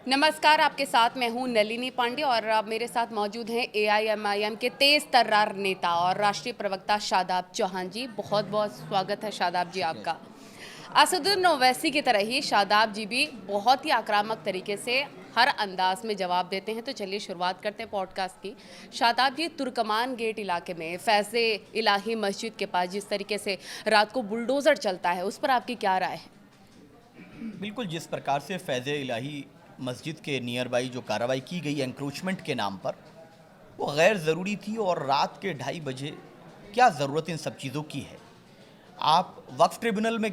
नमस्कार, आपके साथ मैं हूं नलिनी पांडे और अब मेरे साथ मौजूद हैं एआईएमआईएम के तेज तर्रार नेता और राष्ट्रीय प्रवक्ता शादाब चौहान जी। बहुत बहुत स्वागत है शादाब जी आपका। असदुद्दीन ओवैसी की तरह ही शादाब जी भी बहुत ही आक्रामक तरीके से हर अंदाज में जवाब देते हैं। तो चलिए शुरुआत करते हैं पॉडकास्ट की। शादाब जी, तुर्कमान गेट इलाके में फैज़े इलाही मस्जिद के पास जिस तरीके से रात को बुलडोज़र चलता है, उस पर आपकी क्या राय है? बिल्कुल, जिस प्रकार से फैज़ इलाही मस्जिद के नियर बाई जो कार्रवाई की गई एंक्रोचमेंट के नाम पर, वो गैर ज़रूरी थी। और रात के 2:30 बजे क्या ज़रूरत इन सब चीज़ों की है? आप वक्फ ट्रिब्यूनल में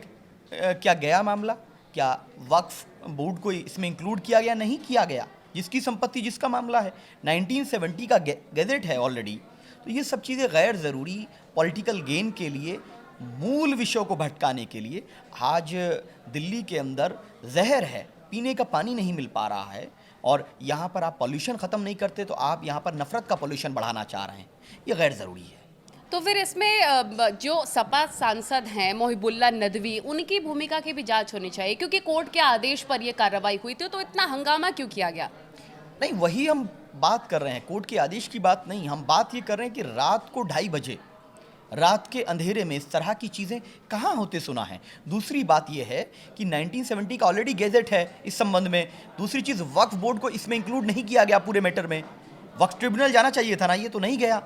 क्या गया मामला? क्या वक्फ बोर्ड को इसमें इंक्लूड किया गया? नहीं किया गया। जिसकी संपत्ति जिसका मामला है, 1970 का गैजेट है ऑलरेडी। तो ये सब चीज़ें गैर ज़रूरी पॉलिटिकल गेन के लिए, मूल विषयों को भटकाने के लिए। आज दिल्ली के अंदर जहर है, पीने का पानी नहीं मिल पा रहा है, और यहाँ पर आप पॉल्यूशन ख़त्म नहीं करते तो आप यहाँ पर नफ़रत का पॉल्यूशन बढ़ाना चाह रहे हैं। ये गैर ज़रूरी है। तो फिर इसमें जो सपा सांसद हैं मोहिबुल्लाह नदवी, उनकी भूमिका की भी जांच होनी चाहिए, क्योंकि कोर्ट के आदेश पर यह कार्रवाई हुई थी। तो इतना हंगामा क्यों किया गया? नहीं, वही हम बात कर रहे हैं, कोर्ट के आदेश की बात नहीं। हम बात ये कर रहे हैं कि रात को 2:30 बजे, रात के अंधेरे में इस तरह की चीज़ें कहाँ होते सुना है। दूसरी बात यह है कि 1970 का ऑलरेडी गैजेट है इस संबंध में। दूसरी चीज़, वक्फ बोर्ड को इसमें इंक्लूड नहीं किया गया पूरे मैटर में। वक्फ ट्रिब्यूनल जाना चाहिए था ना, ये तो नहीं गया।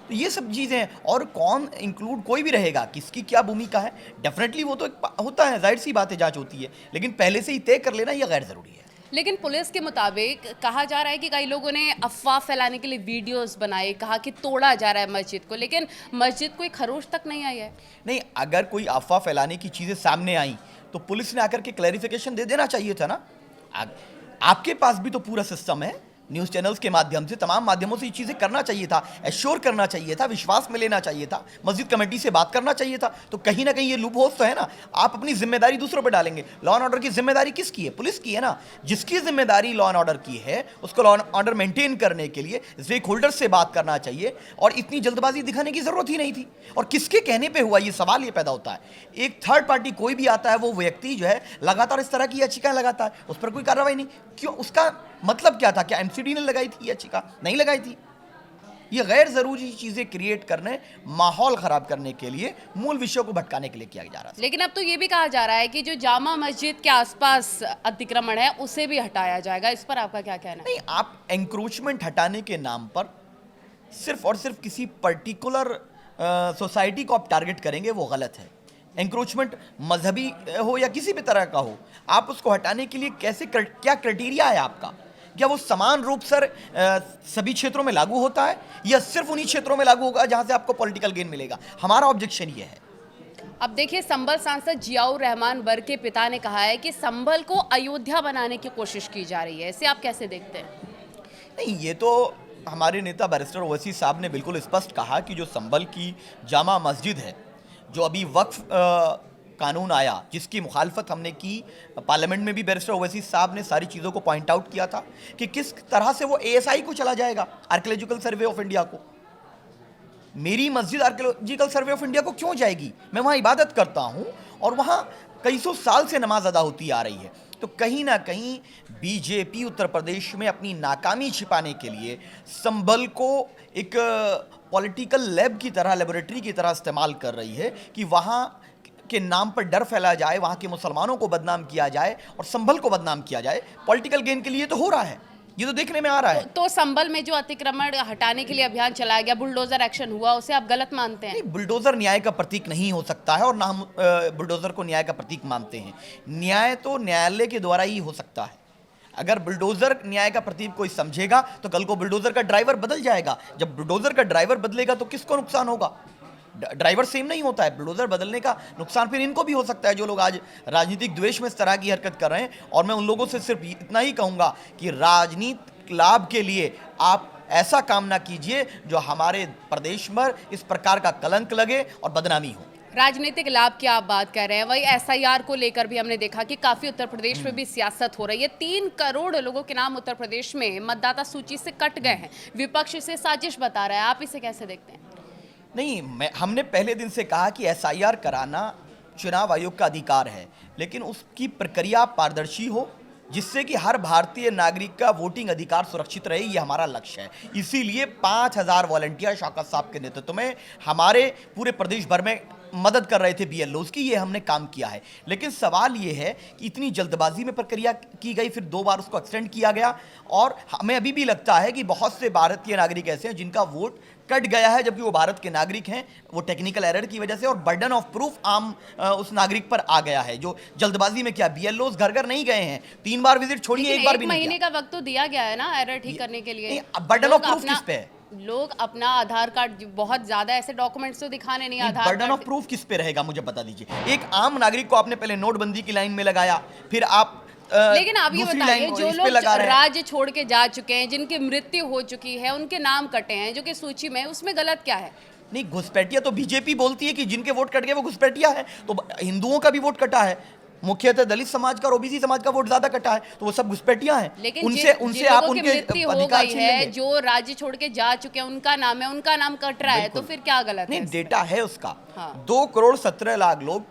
तो ये सब चीज़ें हैं। और कौन इंक्लूड, कोई भी रहेगा, किसकी क्या भूमिका है, डेफिनेटली वो तो होता है, जाहिर सी बात है, जांच होती है। लेकिन पहले से ही तय कर लेना, यह गैर ज़रूरी है। लेकिन पुलिस के मुताबिक कहा जा रहा है कि कई लोगों ने अफवाह फैलाने के लिए वीडियोस बनाए, कहा कि तोड़ा जा रहा है मस्जिद को, लेकिन मस्जिद कोई खरोच तक नहीं आई है। नहीं, अगर कोई अफवाह फैलाने की चीज़ें सामने आई तो पुलिस ने आकर के क्लैरिफिकेशन दे देना चाहिए था ना। आपके पास भी तो पूरा सिस्टम है, न्यूज़ चैनल्स के माध्यम से, तमाम माध्यमों से ये चीज़ें करना चाहिए था, एश्योर करना चाहिए था, विश्वास में लेना चाहिए था, मस्जिद कमेटी से बात करना चाहिए था। तो कहीं ना कहीं ये लूप होल्स तो है ना। आप अपनी जिम्मेदारी दूसरों पर डालेंगे। लॉ एंड ऑर्डर की जिम्मेदारी किसकी है? पुलिस की है ना। जिसकी जिम्मेदारी लॉ एंड ऑर्डर की है, उसको लॉ एंड ऑर्डर मेंटेन करने के लिए स्टेक होल्डर्स से बात करना चाहिए, और इतनी जल्दबाजी दिखाने की जरूरत ही नहीं थी। और किसके कहने पर हुआ, ये सवाल ये पैदा होता है। एक थर्ड पार्टी कोई भी आता है, वो व्यक्ति जो है लगातार इस तरह की याचिकाएं लगाता है, उस पर कोई कार्रवाई नहीं। क्यों? उसका मतलब क्या था? क्या एमसीडी ने लगाई थी याचिका? नहीं लगाई थी। ये गैर जरूरी चीजें क्रिएट करने, माहौल खराब करने के लिए, मूल विषयों को भटकाने के लिए किया जा रहा है। लेकिन अब तो ये भी कहा जा रहा है कि जो जामा मस्जिद के आसपास अतिक्रमण है उसे भी हटाया जाएगा। इस पर आपका क्या कहना है? नहीं, आप एंक्रोचमेंट हटाने के नाम पर सिर्फ और सिर्फ किसी पर्टिकुलर सोसाइटी को आप टारगेट करेंगे, वो गलत है। एंक्रोचमेंट मजहबी हो या किसी भी तरह का हो, आप उसको हटाने के लिए क्या क्राइटेरिया है आपका? क्या वो समान रूप से सभी क्षेत्रों में लागू होता है, या सिर्फ उन्हीं क्षेत्रों में लागू होगा जहां से आपको पॉलिटिकल गेन मिलेगा? हमारा ऑब्जेक्शन ये है। अब देखिए, संभल सांसद जियाउर रहमान वर्ग के पिता ने कहा है कि संभल को अयोध्या बनाने की कोशिश की जा रही है। इसे आप कैसे देखते हैं? नहीं, ये तो हमारे नेता बैरिस्टर ओवैसी साहब ने बिल्कुल स्पष्ट कहा कि जो संभल की जामा मस्जिद है, जो अभी वक्फ कानून आया, जिसकी मुखालफत हमने की, पार्लियामेंट में भी बैरिस्टर ओवैसी साहब ने सारी चीज़ों को पॉइंट आउट किया था कि किस तरह से वो एएसआई को चला जाएगा, आर्कियोलॉजिकल सर्वे ऑफ इंडिया को। मेरी मस्जिद आर्कियोलॉजिकल सर्वे ऑफ इंडिया को क्यों जाएगी? मैं वहाँ इबादत करता हूँ और वहाँ कई सौ साल से नमाज अदा होती आ रही है। तो कहीं ना कहीं बीजेपी उत्तर प्रदेश में अपनी नाकामी छिपाने के लिए संभल को एक पॉलिटिकल लैब की तरह, लेबोरेटरी की तरह इस्तेमाल कर रही है कि वहाँ के नाम पर डर फैला जाए, वहाँ के मुसलमानों को बदनाम किया जाए और संभल को बदनाम किया जाए। पॉलिटिकल गेन के लिए तो हो रहा है, ये तो देखने में आ रहा है। तो संभल में जो अतिक्रमण हटाने के लिए अभियान चलाया गया, बुलडोजर एक्शन हुआ, उसे आप गलत मानते हैं? नहीं, बुलडोजर न्याय का प्रतीक नहीं हो सकता है, और ना हम बुलडोजर को न्याय का प्रतीक मानते हैं। न्याय तो न्यायालय के द्वारा ही हो सकता है। अगर बुलडोजर न्याय का प्रतीक कोई समझेगा तो कल को बुलडोजर का ड्राइवर बदल जाएगा। जब बुलडोजर का ड्राइवर बदलेगा तो किसको नुकसान होगा? ड्राइवर सेम नहीं होता है। बुलडोजर बदलने का नुकसान फिर इनको भी हो सकता है, जो लोग आज राजनीतिक द्वेष में इस तरह की हरकत कर रहे हैं। और मैं उन लोगों से सिर्फ इतना ही कहूंगा कि राजनीतिक लाभ के लिए आप ऐसा काम ना कीजिए जो हमारे प्रदेश पर इस प्रकार का कलंक लगे और बदनामी हो। राजनीतिक लाभ की आप बात कर रहे हैं, वही एसआईआर को लेकर भी हमने देखा कि काफी उत्तर प्रदेश में भी सियासत हो रही है। 3 करोड़ लोगों के नाम उत्तर प्रदेश में मतदाता सूची से कट गए हैं। विपक्ष इसे साजिश बता रहा है, आप इसे कैसे देखते हैं? नहीं, हमने पहले दिन से कहा कि एसआईआर कराना चुनाव आयोग का अधिकार है, लेकिन उसकी प्रक्रिया पारदर्शी हो, जिससे कि हर भारतीय नागरिक का वोटिंग अधिकार सुरक्षित रहे, ये हमारा लक्ष्य है। इसीलिए 5000 वॉलंटियर शौकत साहब के नेतृत्व में हमारे पूरे प्रदेश भर में मदद कर रहे थे BLOs की, ये हमने काम किया है। लेकिन सवाल ये है कि इतनी जल्दबाजी में प्रक्रिया की गई, फिर 2 बार उसको एक्सटेंड किया गया, और हमें अभी भी लगता है कि बहुत से भारतीय नागरिक ऐसे हैं जिनका वोट कट गया है, जबकि वो भारत के नागरिक हैं, वो टेक्निकल एरर की वजह से, और बर्डन ऑफ प्रूफ आम उस नागरिक पर आ गया है जो जल्दबाजी में किया। BLOs घर घर नहीं गए हैं, 3 बार विजिट छोड़िए, एक बार भी नहीं महीने का वक्त तो दिया गया है ना एरर ठीक करने के लिए। बर्डन ऑफ प्रूफ किस पे है? लोग अपना आधार कार्ड, बहुत ज्यादा ऐसे डॉक्यूमेंट्स तो दिखाने नहीं, आधार बर्डन ऑफ प्रूफ किस पे रहेगा मुझे बता दीजिए। एक आम नागरिक को आपने पहले नोटबंदी की लाइन में लगाया, फिर आप लेकिन आप ये बताइए, जो लोग राज्य छोड़ के जा चुके हैं, जिनकी मृत्यु हो चुकी है, उनके नाम कटे हैं जो कि सूची में, उसमें गलत क्या है? नहीं, घुसपैठिया तो बीजेपी बोलती है कि जिनके वोट कट गए वो घुसपैठिया है, तो हिंदुओं का भी वोट कटा है, मुख्यतः दलित समाज का और OBC समाज का वोट ज्यादा कटा है, तो वो सब घुसपैठिया हैं। लेकिन उनसे आप उनके अधिकार छीन लेंगे। जो राज्य छोड़ के जा चुके हैं उनका नाम है, उनका नाम कट रहा है, तो फिर क्या गलत है? नहीं, डेटा है उसका। हाँ। 2 करोड़ 17 लाख लोग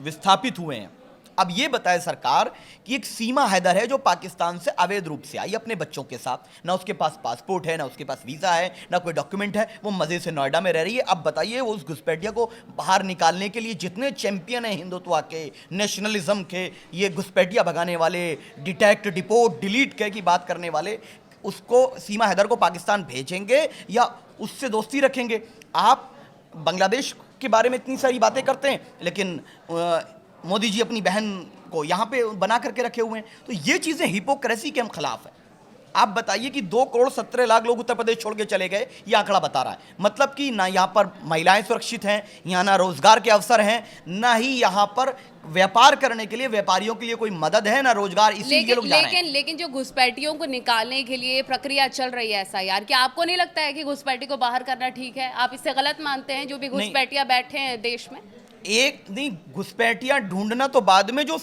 विस्थापित हुए हैं। अब ये बताए सरकार कि एक सीमा हैदर है जो पाकिस्तान से अवैध रूप से आई अपने बच्चों के साथ, ना उसके पास पासपोर्ट है, ना उसके पास वीजा है, ना कोई डॉक्यूमेंट है, वो मजे से नोएडा में रह रही है। अब बताइए, वो उस घुसपैठिया को बाहर निकालने के लिए जितने चैंपियन हैं हिंदुत्व के, नेशनलिज्म के, ये घुसपैठिया भगाने वाले, डिटेक्ट, डिपोर्ट, डिलीट कह की बात करने वाले, उसको सीमा हैदर को पाकिस्तान भेजेंगे या उससे दोस्ती रखेंगे? आप बांग्लादेश के बारे में इतनी सारी बातें करते हैं, लेकिन मोदी जी अपनी बहन को यहाँ पे बना करके रखे हुए हैं। तो ये चीज़ें हिपोक्रेसी के हम खिलाफ है। आप बताइए कि 2 करोड़ 17 लाख लोग उत्तर प्रदेश छोड़ के चले गए, ये आंकड़ा बता रहा है। मतलब कि ना यहाँ पर महिलाएं सुरक्षित हैं, यहाँ ना रोजगार के अवसर हैं, ना ही यहाँ पर व्यापार करने के लिए व्यापारियों के लिए कोई मदद है, ना रोजगार, इसीलिए लोग जा रहे हैं। लेकिन जो घुसपैठियों को निकालने के लिए प्रक्रिया चल रही है SIR, क्या आपको नहीं लगता है कि घुसपैठी को बाहर करना ठीक है? आप इससे गलत मानते हैं जो भी घुसपैठिया बैठे हैं देश में? एक नहीं, घुसपैठिया ढूंढना तो बाद में, जो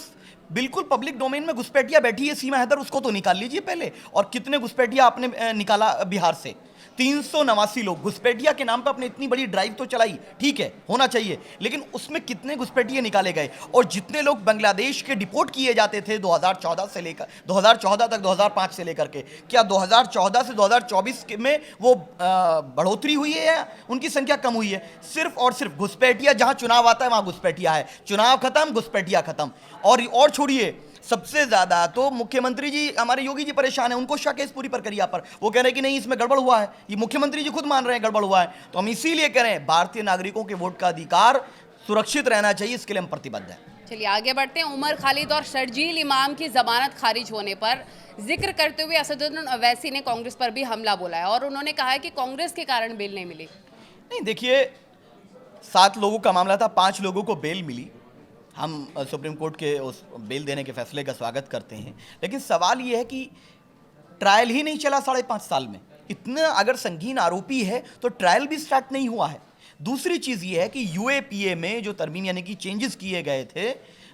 बिल्कुल पब्लिक डोमेन में घुसपैठिया बैठी है सीमा हैदर, उसको तो निकाल लीजिए पहले। और कितने घुसपैठिया आपने निकाला बिहार से? 389 लोग घुसपैठिया के नाम पर अपने इतनी बड़ी ड्राइव तो चलाई, ठीक है, होना चाहिए, लेकिन उसमें कितने घुसपैठिए निकाले गए? और जितने लोग बांग्लादेश के डिपोर्ट किए जाते थे 2014 से लेकर 2014 तक, 2005 से लेकर के, क्या 2014 से 2024 में वो बढ़ोतरी हुई है या उनकी संख्या कम हुई है? सिर्फ और सिर्फ घुसपैठिया, जहां चुनाव आता है वहां घुसपैठिया है, चुनाव खत्म, घुसपैठिया खत्म। और छोड़िए, सबसे ज्यादा तो मुख्यमंत्री जी, हमारे योगी जी परेशान है, उनको शक है इस पूरी प्रक्रिया पर। वो कह रहे हैं कि नहीं, इसमें गड़बड़ हुआ है, ये मुख्यमंत्री जी खुद मान रहे हैं गड़बड़ हुआ है। तो हम इसीलिए कह रहे हैं भारतीय नागरिकों के वोट का अधिकार सुरक्षित रहना चाहिए, इसके लिए हम प्रतिबद्ध हैं। चलिए आगे बढ़ते हैं। उमर खालिद और शर्जील इमाम की जमानत खारिज होने पर जिक्र करते हुए असदुद्दीन ओवैसी ने कांग्रेस पर भी हमला बोला है, और उन्होंने कहा है कि कांग्रेस के कारण बेल नहीं मिली। नहीं, देखिए, 7 लोगों का मामला था, 5 लोगों को बेल मिली। हम सुप्रीम कोर्ट के उस बेल देने के फैसले का स्वागत करते हैं, लेकिन सवाल ये है कि ट्रायल ही नहीं चला 5.5 साल में। इतना अगर संगीन आरोपी है तो ट्रायल भी स्टार्ट नहीं हुआ है। दूसरी चीज़ ये है कि UAPA में जो तरमीम यानी कि चेंजेस किए गए थे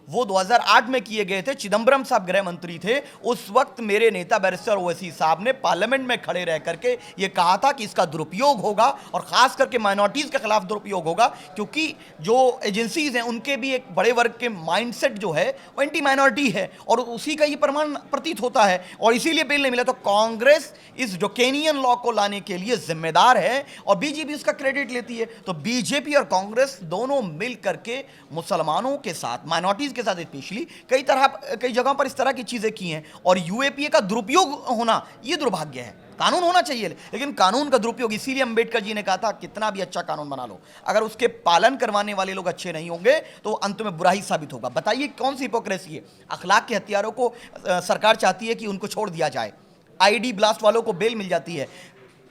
वो 2008 में किए गए थे। चिदम्बरम साहब गृह मंत्री थे उस वक्त। मेरे नेता बैरिस्टर ओवैसी साहब ने पार्लियामेंट में खड़े रह करके ये कहा था कि इसका दुरुपयोग होगा, और खास करके माइनॉरिटीज़ के खिलाफ दुरुपयोग होगा, क्योंकि जो एजेंसीज हैं उनके भी एक बड़े वर्ग के माइंडसेट जो है वो एंटी माइनॉरिटी है, और उसी का ये प्रमाण प्रतीत होता है, और इसीलिए बिल नहीं मिला। तो कांग्रेस इस ड्रैकोनियन लॉ को लाने के लिए जिम्मेदार है, और बीजेपी उसका क्रेडिट लेती है। तो बीजेपी और कांग्रेस दोनों मिल करके मुसलमानों के साथ, माइनॉरिटीज़ के साथ स्पेशली कई जगहों पर इस तरह की चीजें की हैं, और UAPA का दुरुपयोग होना ये दुर्भाग्य है। कानून होना चाहिए, लेकिन कानून का दुरुपयोग, इसीलिए अंबेडकर जी ने कहा था कितना भी अच्छा कानून बना लो, अगर उसके पालन करवाने वाले लोग अच्छे नहीं होंगे तो अंत में बुरा ही साबित होगा। बताइए कौन सी हिपोक्रेसी है? अखलाक के हत्यारों को सरकार चाहती है कि उनको छोड़ दिया जाए, ID ब्लास्ट वालों को बेल मिल जाती है,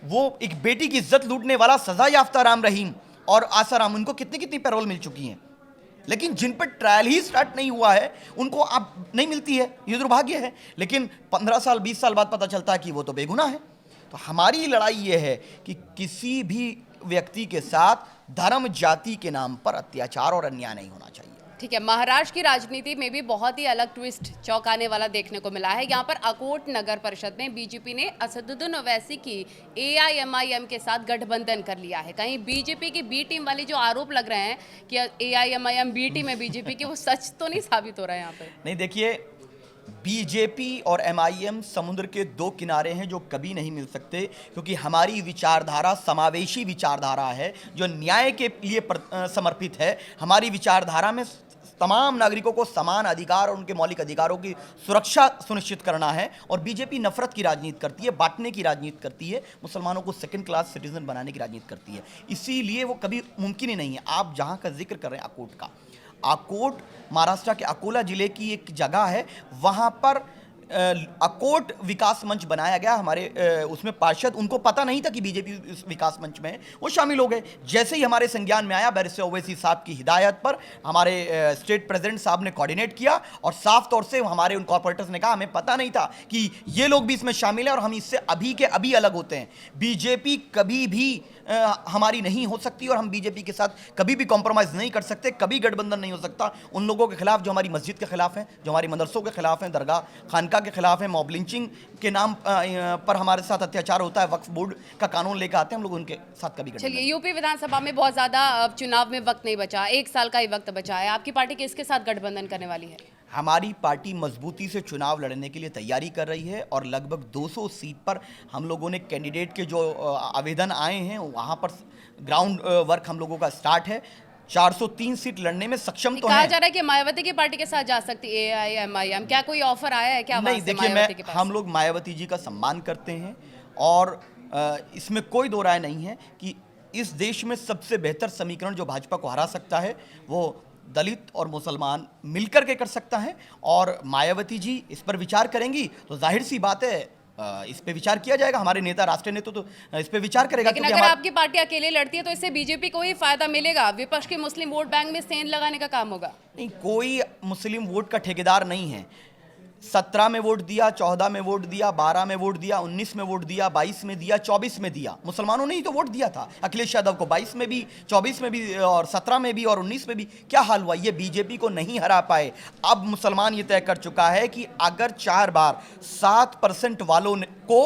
वो एक बेटी की इज्जत लूटने वाला सजा याफ्ता राम रहीम और आसाराम, उनको कितनी कितनी पैरोल मिल चुकी हैं, लेकिन जिन पर ट्रायल ही स्टार्ट नहीं हुआ है उनको अब नहीं मिलती है। ये दुर्भाग्य है, लेकिन 15 साल 20 साल बाद पता चलता है कि वो तो बेगुनाह है। तो हमारी लड़ाई ये है कि किसी भी व्यक्ति के साथ धर्म जाति के नाम पर अत्याचार और अन्याय नहीं होना चाहिए। ठीक है, महाराष्ट्र की राजनीति में भी बहुत ही अलग ट्विस्ट चौंकाने वाला देखने को मिला है। यहाँ पर अकोट नगर परिषद में बीजेपी ने असदुद्दीन ओवैसी की AIMIM के साथ गठबंधन कर लिया है। कहीं बीजेपी की बी टीम वाले जो आरोप लग रहे हैं कि AIMIM बी टीम है बीजेपी की, वो सच तो नहीं साबित हो रहा है यहाँ पे? नहीं, देखिए, बीजेपी और एमआईएम समुद्र के दो किनारे हैं जो कभी नहीं मिल सकते, क्योंकि हमारी विचारधारा समावेशी विचारधारा है जो न्याय के लिए समर्पित है। हमारी विचारधारा में तमाम नागरिकों को समान अधिकार और उनके मौलिक अधिकारों की सुरक्षा सुनिश्चित करना है। और बीजेपी नफरत की राजनीति करती है, बांटने की राजनीति करती है, मुसलमानों को सेकंड क्लास सिटीजन बनाने की राजनीति करती है। इसीलिए वो कभी मुमकिन ही नहीं है। आप जहां का जिक्र कर रहे हैं आकोट का, आकोट महाराष्ट्र के अकोला जिले की एक जगह है, वहां पर अकोट विकास मंच बनाया गया। हमारे उसमें पार्षद, उनको पता नहीं था कि बीजेपी इस विकास मंच में है, वो शामिल हो गए। जैसे ही हमारे संज्ञान में आया, बैरिस्टर ओवैसी साहब की हिदायत पर हमारे स्टेट प्रेसिडेंट साहब ने कोऑर्डिनेट किया और साफ तौर से हमारे उन कॉर्पोरेटर्स ने कहा हमें पता नहीं था कि ये लोग भी इसमें शामिल हैं और हम इससे अभी के अभी अलग होते हैं। बीजेपी कभी भी हमारी नहीं हो सकती और हम बीजेपी के साथ कभी भी कॉम्प्रोमाइज़ नहीं कर सकते, कभी गठबंधन नहीं हो सकता उन लोगों के खिलाफ जो हमारी मस्जिद के खिलाफ हैं, जो हमारी मदरसों के खिलाफ हैं, दरगाह खानका के खिलाफ है, मॉब लिंचिंग के नाम पर हमारे साथ अत्याचार होता है, वक्फ बोर्ड का कानून लेकर आते हैं, हम लोग उनके साथ कभी चलिए, यूपी विधानसभा में बहुत ज़्यादा चुनाव में वक्त नहीं बचा, 1 साल का ही वक्त बचा है। आपकी पार्टी किसके साथ गठबंधन करने वाली है? हमारी पार्टी मजबूती से चुनाव लड़ने के लिए तैयारी कर रही है और लगभग 200 सीट पर हम लोगों ने कैंडिडेट के जो आवेदन आए हैं वहाँ पर ग्राउंड वर्क हम लोगों का स्टार्ट है। 403 सीट लड़ने में सक्षम तो कहा है। जा रहा है कि मायावती की पार्टी के साथ जा सकती है एआईएमआईएम, क्या कोई ऑफर आया है क्या? नहीं, देखिए, हम लोग मायावती जी का सम्मान करते हैं और इसमें कोई दो राय नहीं है कि इस देश में सबसे बेहतर समीकरण जो भाजपा को हरा सकता है वो दलित और मुसलमान मिलकर के कर सकता है। और मायावती जी इस पर विचार करेंगी तो जाहिर सी बात है इस पे विचार किया जाएगा। हमारे नेता, राष्ट्रीय नेता तो इस पे विचार करेगा। लेकिन अगर आपकी पार्टी अकेले लड़ती है तो इससे बीजेपी को ही फायदा मिलेगा, विपक्ष के मुस्लिम वोट बैंक में सेंध लगाने का काम होगा। नहीं, कोई मुस्लिम वोट का ठेकेदार नहीं है। 17 में वोट दिया, 14 में वोट दिया, 12 में वोट दिया, 19 में वोट दिया, 22 में दिया, 24 में दिया। मुसलमानों ने ही तो वोट दिया था अखिलेश यादव को, 22 में भी, 24 में भी और 17 में भी और 19 में भी। क्या हाल हुआ? ये बीजेपी को नहीं हरा पाए। अब मुसलमान ये तय कर चुका है कि अगर 4 बार 7% वालों को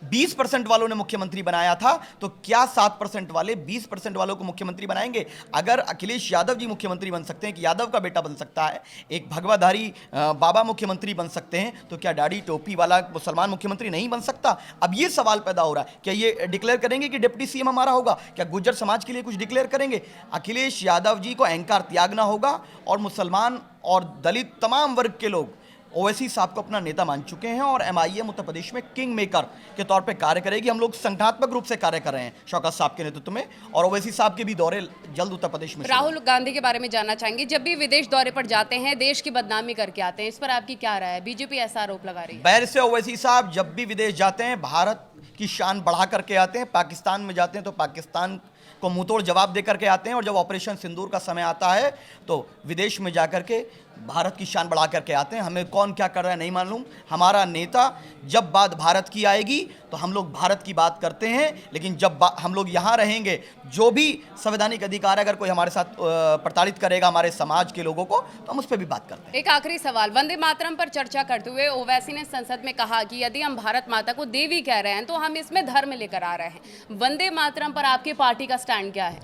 20% वालों ने मुख्यमंत्री बनाया था तो क्या 7% वाले 20% वालों को मुख्यमंत्री बनाएंगे? अगर अखिलेश यादव जी मुख्यमंत्री बन सकते हैं कि यादव का बेटा बन सकता है, एक भगवाधारी बाबा मुख्यमंत्री बन सकते हैं, तो क्या दाढ़ी टोपी वाला मुसलमान मुख्यमंत्री नहीं बन सकता? अब ये सवाल पैदा हो रहा है, क्या ये डिक्लेयर करेंगे कि डिप्टी सीएम हमारा होगा? क्या गुज्जर समाज के लिए कुछ डिक्लेयर करेंगे? अखिलेश यादव जी को अहंकार त्यागना होगा और मुसलमान और दलित तमाम वर्ग के लोग ओवैसी साहब को अपना नेता मान चुके हैं और एमआईएम उत्तर प्रदेश में किंग मेकर के तौर पे कार्य करेगी। हम लोग संगठनात्मक रूप से कार्य कर रहे हैं शौकत साहब के नेतृत्व में और ओवैसी साहब के भी दौरे जल्द उत्तर प्रदेश में। राहुल गांधी के बारे में जानना चाहेंगे, जब भी विदेश दौरे पर जाते हैं देश की बदनामी करके आते हैं, इस पर आपकी क्या राय है? बीजेपी ऐसा आरोप लगा रही है। बैरिस्टर ओवैसी साहब जब भी विदेश जाते हैं भारत की शान बढ़ा करके आते हैं। पाकिस्तान में जाते हैं तो पाकिस्तान को मुंहतोड़ जवाब दे करके आते हैं और जब ऑपरेशन सिंदूर का समय आता है तो विदेश में जाकर के भारत की शान बढ़ा करके आते हैं। हमें कौन क्या कर रहा है नहीं मालूम। हमारा नेता जब बात भारत की आएगी तो हम लोग भारत की बात करते हैं, लेकिन जब हम लोग यहाँ रहेंगे, जो भी संवैधानिक अधिकार अगर कोई हमारे साथ प्रताड़ित करेगा हमारे समाज के लोगों को, तो हम उस पर भी बात करते हैं। एक आखिरी सवाल, वंदे मातरम पर चर्चा करते हुए ओवैसी ने संसद में कहा कि यदि हम भारत माता को देवी कह रहे हैं तो हम इसमें धर्म लेकर आ रहे हैं। वंदे मातरम पर आपकी पार्टी का स्टैंड क्या है?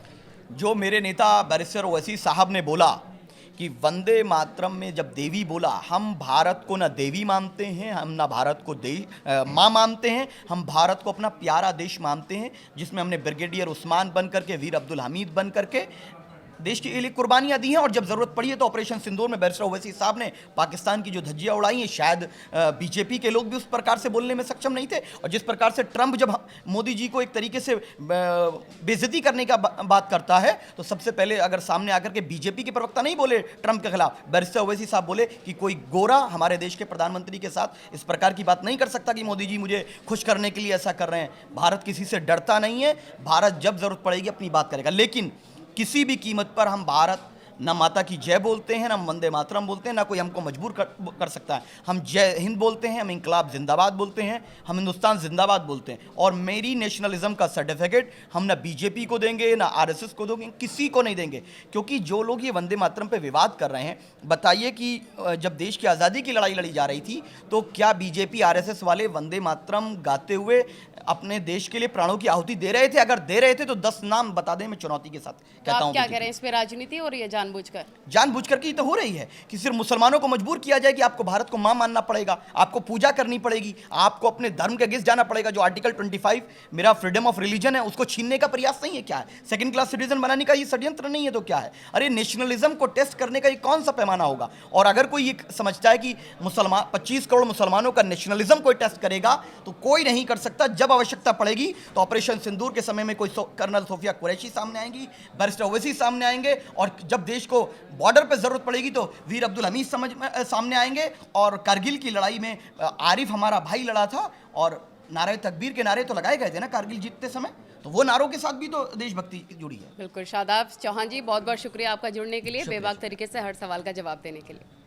जो मेरे नेता बैरिस्टर ओवैसी साहब ने बोला कि वंदे मातरम में जब देवी बोला, हम भारत को ना देवी मानते हैं, हम ना भारत को माँ मानते हैं, हम भारत को अपना प्यारा देश मानते हैं जिसमें हमने ब्रिगेडियर उस्मान बन करके, वीर अब्दुल हमीद बन करके देश के लिए कुर्बानियां दी हैं और जब जरूरत पड़ी है तो ऑपरेशन सिंदूर में बैरिस्टर ओवैसी साहब ने पाकिस्तान की जो धज्जियां उड़ाई हैं, शायद बीजेपी के लोग भी उस प्रकार से बोलने में सक्षम नहीं थे। और जिस प्रकार से ट्रंप जब मोदी जी को एक तरीके से बेइज्जती करने का बात करता है तो सबसे पहले अगर सामने आकर के बीजेपी के प्रवक्ता नहीं बोले ट्रंप के खिलाफ, बैरिस्टर ओवैसी साहब बोले कि कोई गोरा हमारे देश के प्रधानमंत्री के साथ इस प्रकार की बात नहीं कर सकता कि मोदी जी मुझे खुश करने के लिए ऐसा कर रहे हैं। भारत किसी से डरता नहीं है, भारत जब जरूरत पड़ेगी अपनी बात करेगा, लेकिन किसी भी कीमत पर हम भारत ना माता की जय बोलते हैं, ना वंदे मातरम बोलते हैं, ना कोई हमको मजबूर कर सकता है। हम जय हिंद बोलते हैं, हम इंकलाब जिंदाबाद बोलते हैं, हम हिंदुस्तान जिंदाबाद बोलते हैं। और मेरी नेशनलिज्म का सर्टिफिकेट हम ना बीजेपी को देंगे, ना आरएसएस को देंगे, किसी को नहीं देंगे। क्योंकि जो लोग ये वंदे मातरम पे विवाद कर रहे हैं, बताइए कि जब देश की आज़ादी की लड़ाई लड़ी जा रही थी तो क्या बीजेपी आरएसएस वाले वंदे मातरम गाते हुए अपने देश के लिए प्राणों की आहुति दे रहे थे? अगर दे रहे थे तो 10 नाम बता दें, मैं चुनौती के साथ कहता हूँ। क्या कह रहे हैं, इस पे राजनीति हो रही है? जानबूझकर की तो हो रही है कि सिर्फ मुसलमानों को मजबूर किया जाए कि आपको भारत को मां मानना पड़ेगा, आपको पूजा करनी पड़ेगी, आपको अपने धर्म के अगेंस्ट जाना पड़ेगा। जो आर्टिकल 25 मेरा फ्रीडम ऑफ रिलीजन है उसको छीनने का प्रयास नहीं है। क्या है? सेकंड क्लास सिटीजन बनाने का ये षड्यंत्र नहीं है तो क्या है? अरे नेशनलिज्म को टेस्ट करने का ये कौन सा पैमाना होगा? और अगर कोई ये समझता है कि मुसलमान 25 करोड़ मुसलमानों का नेशनलिज्म कोई टेस्ट करेगा तो कोई नहीं कर सकता। जब आवश्यकता पड़ेगी तो ऑपरेशन सिंदूर के समय में कोई कर्नल सोफिया कुरैशी सामने आएंगी, बैरिस्टर ओवैसी सामने आएंगे, और जब देश को बॉर्डर पर जरूरत पड़ेगी तो वीर अब्दुल हमीद सामने आएंगे। और कारगिल की लड़ाई में आरिफ हमारा भाई लड़ा था और नारे तकबीर के नारे तो लगाए गए थे ना कारगिल जीतते समय, तो वो नारों के साथ भी तो देशभक्ति जुड़ी है। बिल्कुल। शादाब चौहान जी, बहुत बहुत शुक्रिया आपका जुड़ने के लिए, बेबाक तरीके से हर सवाल का जवाब देने के लिए।